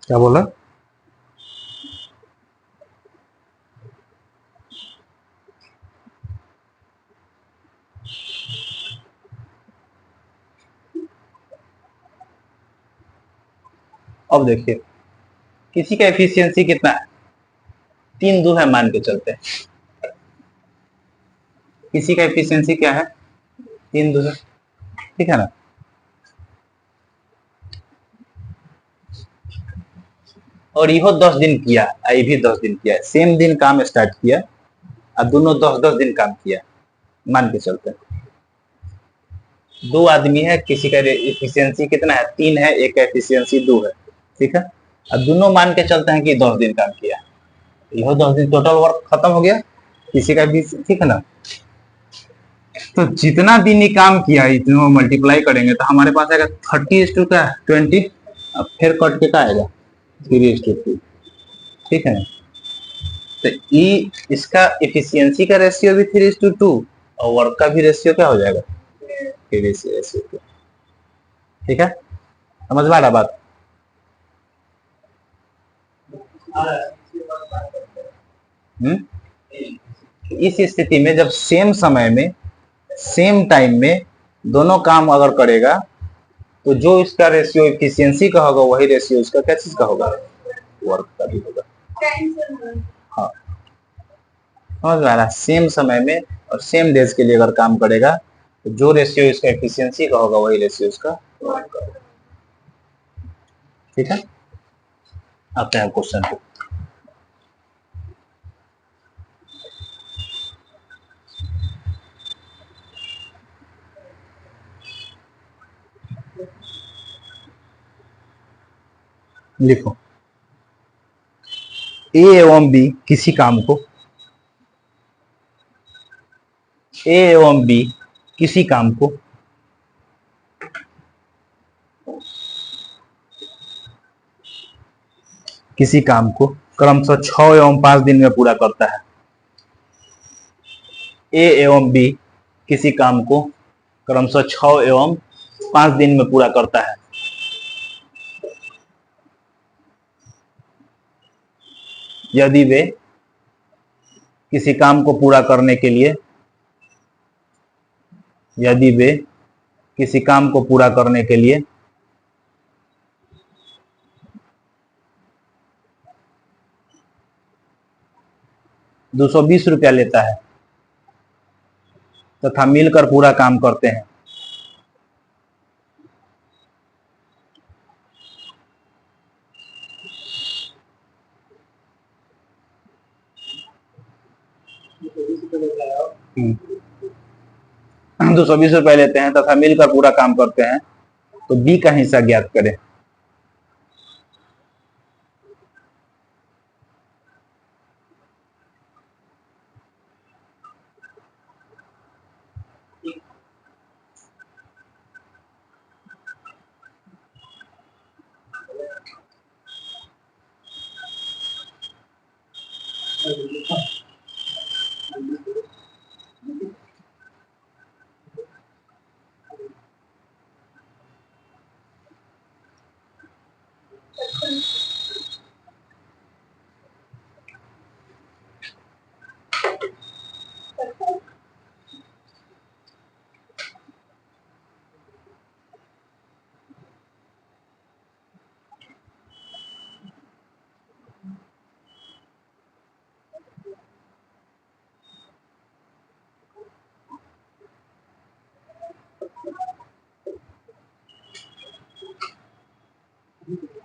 Speaker 1: क्या बोला। अब देखिए, किसी का एफिशिएंसी कितना है, 3 2 है मान के चलते हैं, किसी का एफिशिएंसी क्या है 3 2 है, ठीक है ना। और इहो 10 दिन किया, ये भी 10 दिन किया, सेम दिन काम स्टार्ट किया, और दोनों 10 10 दिन काम किया, मान के चलते हैं। 2 आदमी है, किसी का एफिशिएंसी कितना है 3 है, एक का एफिशिएंसी 2 है, ठीक है। अब दोनों मान के चलते हैं कि 10 दिन काम किया, यह 10 दिन टोटल वर्क खत्म हो गया किसी का भी, ठीक है ना। तो जितना दिन ही काम किया इतना मल्टीप्लाई करेंगे तो हमारे पास आएगा 30:20। अब फिर कट के क्या आएगा 3:2, ठीक है ना। तो इसका एफिशिएंसी का रेशियो भी 3:2 और वर्क का भी रेशियो क्या हो जाएगा 3:2, ठीक है। समझ में आ रहा बात। इस स्थिति में जब सेम समय में सेम टाइम में दोनों काम अगर करेगा तो जो इसका रेशियो एफिशिएंसी का होगा वही रेशियो इसका क्या चीज का होगा, वर्क का भी होगा। हाँ, समझ में आ रहा। सेम समय में और सेम डेज के लिए अगर काम करेगा तो जो रेशियो इसका एफिशिएंसी का होगा वही रेशियो इसका वर्क का होगा, ठीक है। आते हैं क्वेश्चन पे। लिखो, ए एवं बी किसी काम को, ए एवं बी किसी काम को क्रमशः 6 एवं 5 दिन में पूरा करता है। ए एवं बी किसी काम को क्रमशः 6 एवं 5 दिन में पूरा करता है। यदि वे किसी काम को पूरा करने के लिए, यदि वे किसी काम को पूरा करने के लिए 220 रुपया लेता है तथा मिलकर पूरा काम करते हैं, ₹220 लेते हैं तथा मिलकर पूरा काम करते हैं, तो बी का हिस्सा ज्ञात करें।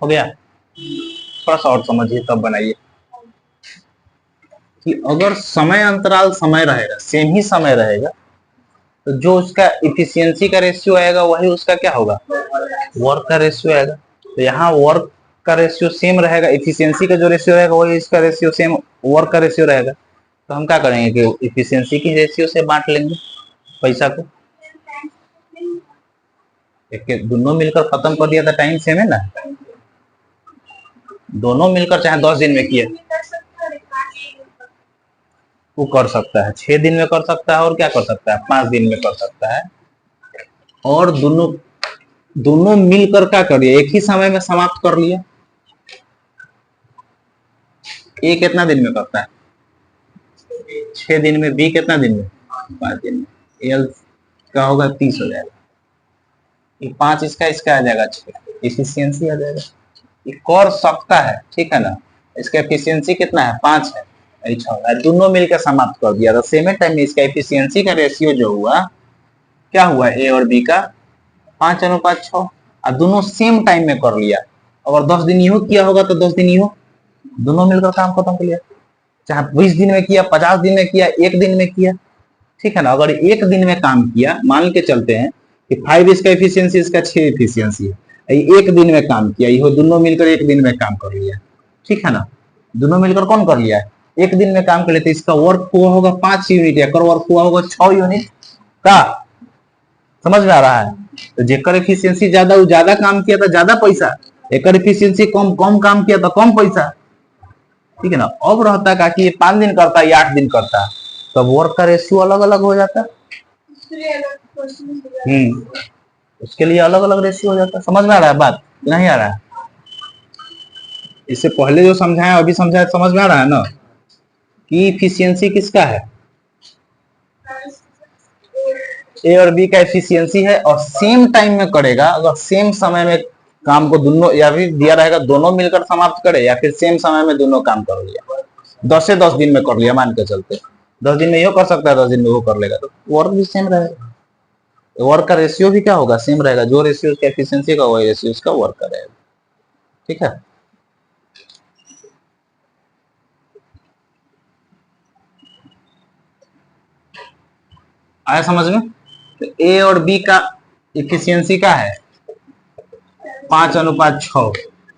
Speaker 1: हो गया? थोड़ा सा और समझिए तब बनाइए कि अगर समय अंतराल समय रहेगा, सेम ही समय रहेगा, तो जो उसका इफिशियंसी का रेशियो आएगा वही उसका क्या होगा, वर्क का रेशियो आएगा। तो यहाँ वर्क का रेशियो सेम रहेगा, इफिशियंसी का जो रेशियो रहेगा वही इसका रेशियो सेम वर्क का रेशियो रहेगा। तो हम क्या करेंगे कि इफिशियंसी की रेशियो से बांट लेंगे पैसा को। एक दोनों मिलकर खत्म कर दिया था, टाइम सेम है ना, दोनों मिलकर चाहे 10 दिन में किए वो कर सकता है, 6 दिन में कर सकता है, और क्या कर सकता है 5 दिन में कर सकता है। और दोनों मिलकर क्या कर लिया, एक ही समय में समाप्त कर लिया। ए कितना दिन में करता है, 6 दिन में। बी कितना दिन में, 5 दिन में। एल का होगा 30 हो जाएगा, ये 5 इसका आ जाएगा 6, इफिशियंसी आ जाएगा। ये कर सकता है, ठीक है ना, इसका एफिशिएंसी कितना है 5 है, दोनों मिलकर समाप्त कर दिया। तो सेम टाइम में इसका एफिशिएंसी का रेशियो जो हुआ, क्या हुआ, ए और बी का 5:6, और दोनों सेम टाइम में कर लिया। अगर 10 दिन यूं किया होगा तो 10 दिन यूं, दोनों मिलकर काम खत्म कर लिया। चाहे 20 दिन में किया, 50 दिन में किया, 1 दिन में किया, ठीक है ना। अगर 1 दिन में काम किया, मान के चलते हैं कि 5 इसका एफिशिएंसी, इसका 6 एफिशिएंसी है, 1 दिन में काम किया, ये दोनों मिलकर 1 दिन में काम कर लिया, ठीक है ना। दोनों मिलकर कौन कर लिया है, 1 दिन में काम कर लेते। इसका वर्क हुआ होगा 5 यूनिट, या वर्क हुआ होगा 6 यूनिट का, समझ में आ रहा है। तो जेकर एफिशिएंसी ज्यादा, वो ज्यादा काम किया था ज्यादा पैसा, एकर एफिशिएंसी कम काम किया था कम पैसा, ठीक है ना। अब रहता का कि ये 5 दिन करता है या 8 दिन करता है, तब वर्क का रेशियो अलग अलग हो जाता है। उसके लिए अलग अलग रेशियो हो जाता है। समझ में आ रहा है बात, नहीं आ रहा है? इससे पहले जो समझाया अभी समझाया, समझ में आ रहा है ना कि इफिशियंसी किसका है, ए और बी का एफिशिएंसी है, और सेम टाइम में करेगा। अगर सेम समय में काम को दोनों, या फिर दिया रहेगा दोनों मिलकर समाप्त करे, या फिर सेम समय में दोनों काम कर लिया, 10 से 10 दिन में कर लिया मान के चलते, 10 दिन में यो कर सकता है, 10 दिन में वो कर लेगा, तो वर्क भी सेम रहेगा। वर्क का रेशियो भी क्या होगा, सेम रहेगा। जो रेशियो उसका एफिशिएंसी का वही रेशियो उसका वर्क का रहेगा, ठीक है। आया समझ में? तो ए और बी का इफिशियंसी का है 5:6,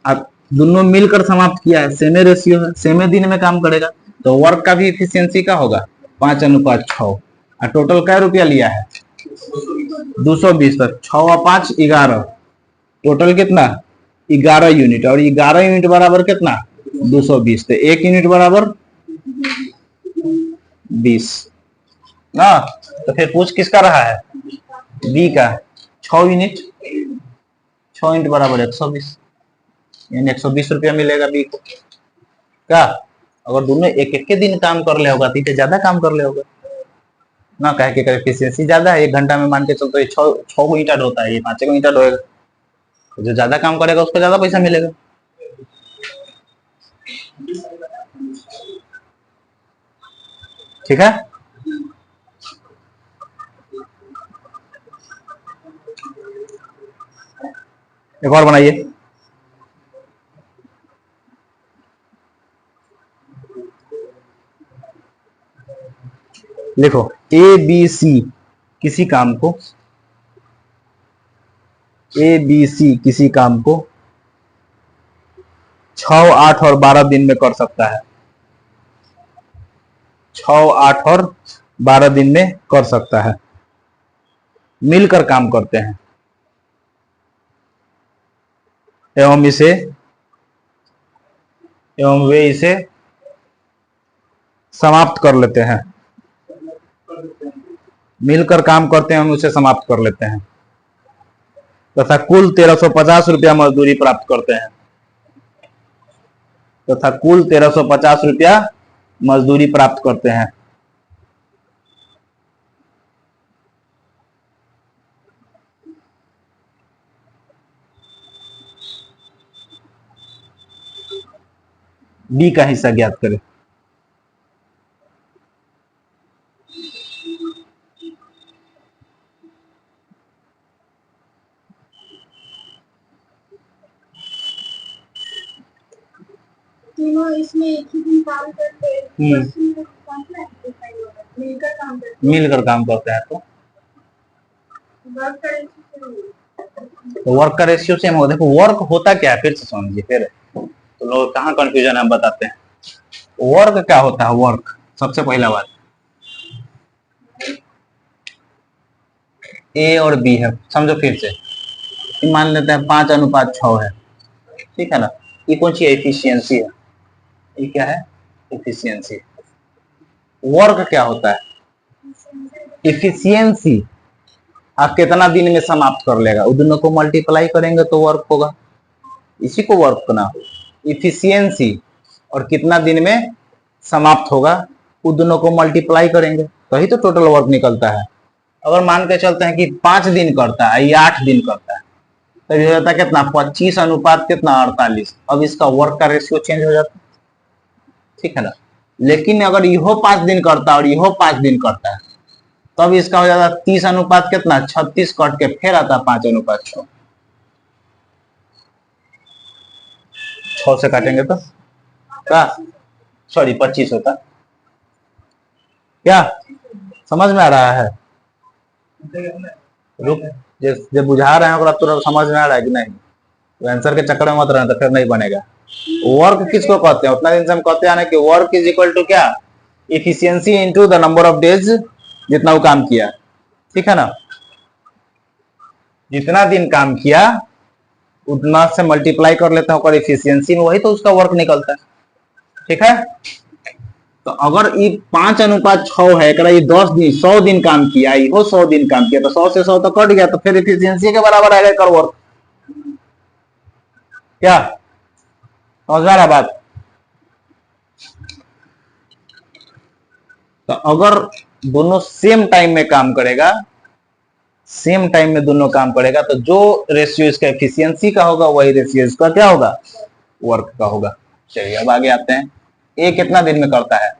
Speaker 1: अब दोनों मिलकर समाप्त किया है, सेमे रेशियो है, सेमे दिन में काम करेगा, तो वर्क का भी इफिशियंसी का होगा 5:6। और टोटल क्या रुपया लिया है 220, तक 6 और 5 11, टोटल कितना 11 यूनिट, और 11 यूनिट बराबर कितना 220, तो 1 यूनिट बराबर 20 ना। तो फिर पूछ किसका रहा है, बी का। 6 यूनिट, 6 यूनिट बराबर 120, यानी 120 रुपया मिलेगा बी को। क्या अगर दोनों एक एक के दिन काम कर ले होगा तो ज्यादा काम कर ले होगा ना, कह के एफिशिएंसी ज्यादा है। 1 घंटा में मान के चलते ये 6 ईंटा ढोता है, ये 5 ईंटा ढोएगा, तो जो ज्यादा काम करेगा उसको ज्यादा पैसा मिलेगा। ठीक है, एक और बनाइए। लिखो ए बी सी किसी काम को, ए बी सी किसी काम को 6, 8 और 12 दिन में कर सकता है। 6, 8 और 12 दिन में कर सकता है। मिलकर काम करते हैं एवं वे इसे समाप्त कर लेते हैं। मिलकर काम करते हैं, हम उसे समाप्त कर लेते हैं तथा कुल 1350 रुपया मजदूरी प्राप्त करते हैं। तथा कुल 1350 रुपया मजदूरी प्राप्त करते हैं। बी का हिस्सा ज्ञात करें।
Speaker 2: तीनों इसमें एक ही दिन काम करते हैं,
Speaker 1: मिलकर काम करते हैं तो वर्क का रेशियो सेम हो। देखो वर्क होता क्या है, फिर से समझिए, फिर तो लोग कहाँ कंफ्यूजन हम बताते हैं। वर्क क्या होता है? वर्क सबसे पहला बात, ए और बी है, समझो फिर से मान लेते हैं 5:6 है, ठीक है ना। ये कौन सी एफिशिएंसी है? ये क्या है? एफिशिएंसी। वर्क क्या होता है? एफिशिएंसी। आप कितना दिन में समाप्त कर लेगा, उन दोनों को मल्टीप्लाई करेंगे तो वर्क होगा, इसी को वर्क करना। इफिशियंसी और कितना दिन में समाप्त होगा, उन दोनों को मल्टीप्लाई करेंगे तभी तो टोटल वर्क निकलता है। अगर मान के चलते हैं कि 5 दिन करता है या 8 दिन करता है, तो ये हो जाता है कितना? 25 अनुपात कितना? 48। अब इसका वर्क का रेशियो चेंज हो जाता है, ठीक है ना। लेकिन अगर यहो 5 दिन करता है और यहो 5 दिन करता है, तब इसका हो जाता है 30 अनुपात कितना? 36 कट के फिर आता है 5:6। 6 से काटेंगे तो क्या? सॉरी 25 होता। क्या समझ में आ रहा है? रुक, जब बुझा रहे हैं तो समझ में आ रहा है कि नहीं? तो आंसर के चक्कर में मत रहना, तो फिर नहीं बनेगा। वर्क किसको कहते हैं? उतना दिन से हम कहते हैं ना कि वर्क इज इक्वल टू क्या? Efficiency into the number of days, जितना वो काम किया, ठीक है ना। जितना दिन काम किया उतना से मल्टीप्लाई कर लेते हैं और इफिशियंसी में, वही तो उसका वर्क निकलता है, ठीक है। तो अगर ये 5:6 है, ये 10 दिन 100 दिन काम किया, ये 100 दिन काम किया, तो 100 से 100 तो कट गया, तो फिर इफिशियंसी के बराबर आएगा कर वर्क। क्या समझ में आ रहा बात? तो अगर दोनों सेम टाइम में काम करेगा, सेम टाइम में दोनों काम करेगा, तो जो रेशियो इसका एफिशिएंसी का होगा वही रेशियो इसका क्या होगा? वर्क का होगा। चलिए अब आगे आते हैं। ए कितना दिन में करता है?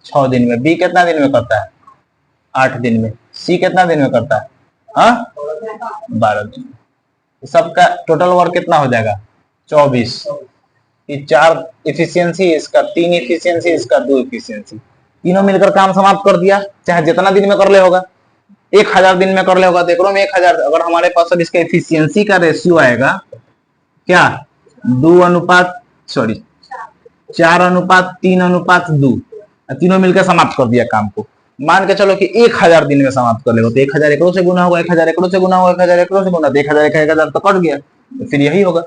Speaker 1: 6 दिन में। बी कितना दिन में करता है? 8 दिन में। सी कितना दिन में करता है? हाँ 12 दिन में। सबका टोटल वर्क कितना हो जाएगा? 24। 4 इफिशियंसी इसका, 3 इफिशियंसी इसका, 2 इफिशियंसी, तीनों मिलकर काम समाप्त कर दिया। चाहे जितना दिन में कर ले होगा, 1000 दिन में कर ले होगा, देख लो में 1000। अगर हमारे पास अब इसका एफिशिएंसी का रेशियो आएगा क्या? 4:3:2, तीनों मिलकर समाप्त कर दिया काम को। मान के चलो कि 1000 दिन में समाप्त कर लेगा, तो 1000 एकड़ों से गुना होगा, 1000 एकड़ों से गुना होगा, 1000 एकड़ों से गुना, 1000 तो कट गया, तो फिर यही होगा।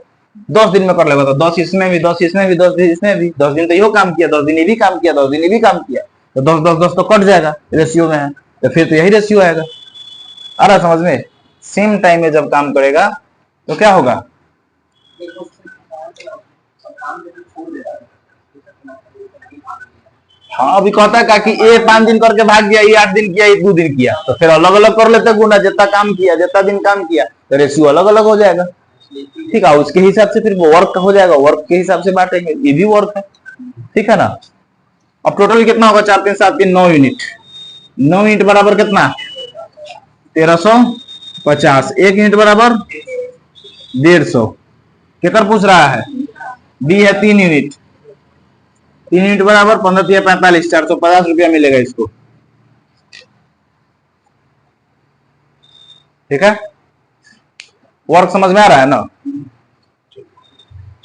Speaker 1: 10 दिन में कर लेगा तो 10 इसमें भी, 10 इसमें भी, 10 इसमें भी, 10 दिन तो यो काम किया, 10 दिन ये भी काम किया, 10 दिन ये भी काम किया, तो 10 10 10 तो कट जाएगा, रेशियो में है, तो फिर तो यही रेशियो आएगा। आ रहा समझ में? सेम टाइम में जब काम करेगा तो क्या होगा? हाँ, अभी कहता है कि ए 5 दिन करके भाग गया, ये 8 दिन किया, ये 2 दिन किया, तो फिर अलग अलग कर लेते गुना, जितना काम किया, जितना दिन काम किया, तो रेशियो अलग अलग हो जाएगा। ठीक है, उसके हिसाब से फिर वो वर्क हो जाएगा, वर्क के हिसाब से बांटेंगे, ये भी वर्क है। ठीक है ना। अब टोटल कितना होगा, 4 3 7 3 9 यूनिट। 9 यूनिट बराबर कितना, 1350। 1 यूनिट बराबर 150। कितना पूछ रहा है, बी है 3 यूनिट। 3 यूनिट बराबर 15 या 45, 450 रुपया मिलेगा इसको। ठीक है, वर्क समझ में आ रहा है ना।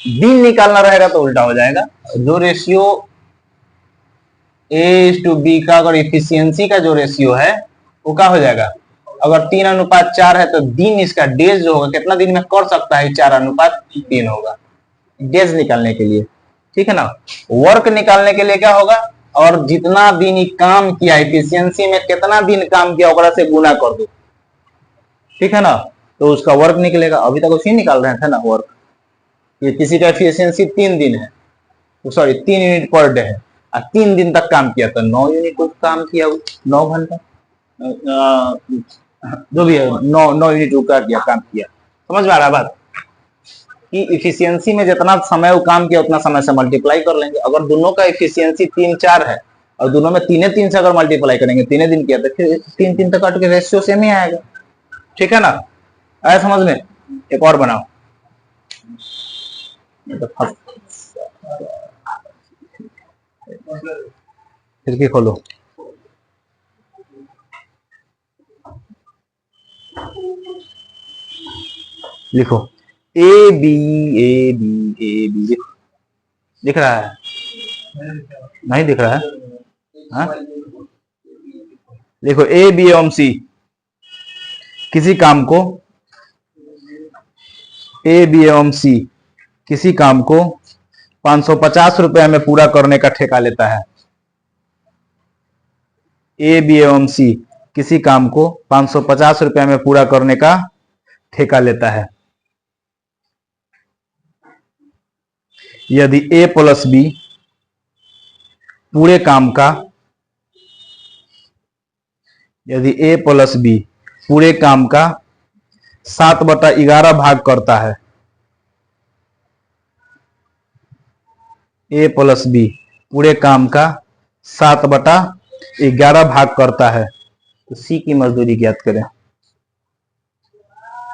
Speaker 1: दिन निकालना रहेगा तो उल्टा हो जाएगा। जो रेशियो A:B का अगर इफिशियंसी का जो रेशियो है वो क्या हो जाएगा, अगर 3:4 है तो दिन इसका डेज जो होगा, कितना दिन में कर सकता है, 4:3 होगा डेज निकालने के लिए। ठीक है ना। वर्क निकालने के लिए क्या होगा, और जितना दिन काम किया, इफिशियंसी में कितना दिन काम किया ओकरा से गुना कर दो। ठीक है ना, तो उसका वर्क निकलेगा। अभी तक उसी निकाल रहे थे ना वर्क। ये किसी का एफिशिएंसी 3 दिन है, सॉरी 3 यूनिट पर डे है, और 3 दिन तक काम किया, तो 9 यूनिट काम किया, 9 घंटा, जो भी है 9 यूनिट का किया, काम किया। समझ में आ रहा है बात, कि इफिशियंसी में जितना समय वो काम किया उतना समय से मल्टीप्लाई कर लेंगे। अगर दोनों का इफिशियंसी 3 4 है और दोनों में 3 से अगर मल्टीप्लाई करेंगे, 3 दिन किया, तो फिर 3 तक काट के रेशियो सेम ही आएगा। ठीक है ना, आया समझ में। एक और बनाओ, खिड़की खोलो, लिखो A B दिख रहा है, नहीं दिख रहा है, हाँ? देखो A B एवं C किसी काम को, A B एवं C किसी काम को 550 रुपए में पूरा करने का ठेका लेता है। A B एवं C किसी काम को 550 रुपए में पूरा करने का ठेका लेता है। यदि A प्लस B पूरे काम का, यदि A प्लस B पूरे काम का 7/11 भाग करता है, A प्लस B पूरे काम का 7/11 भाग करता है, तो C की मजदूरी ज्ञात करें।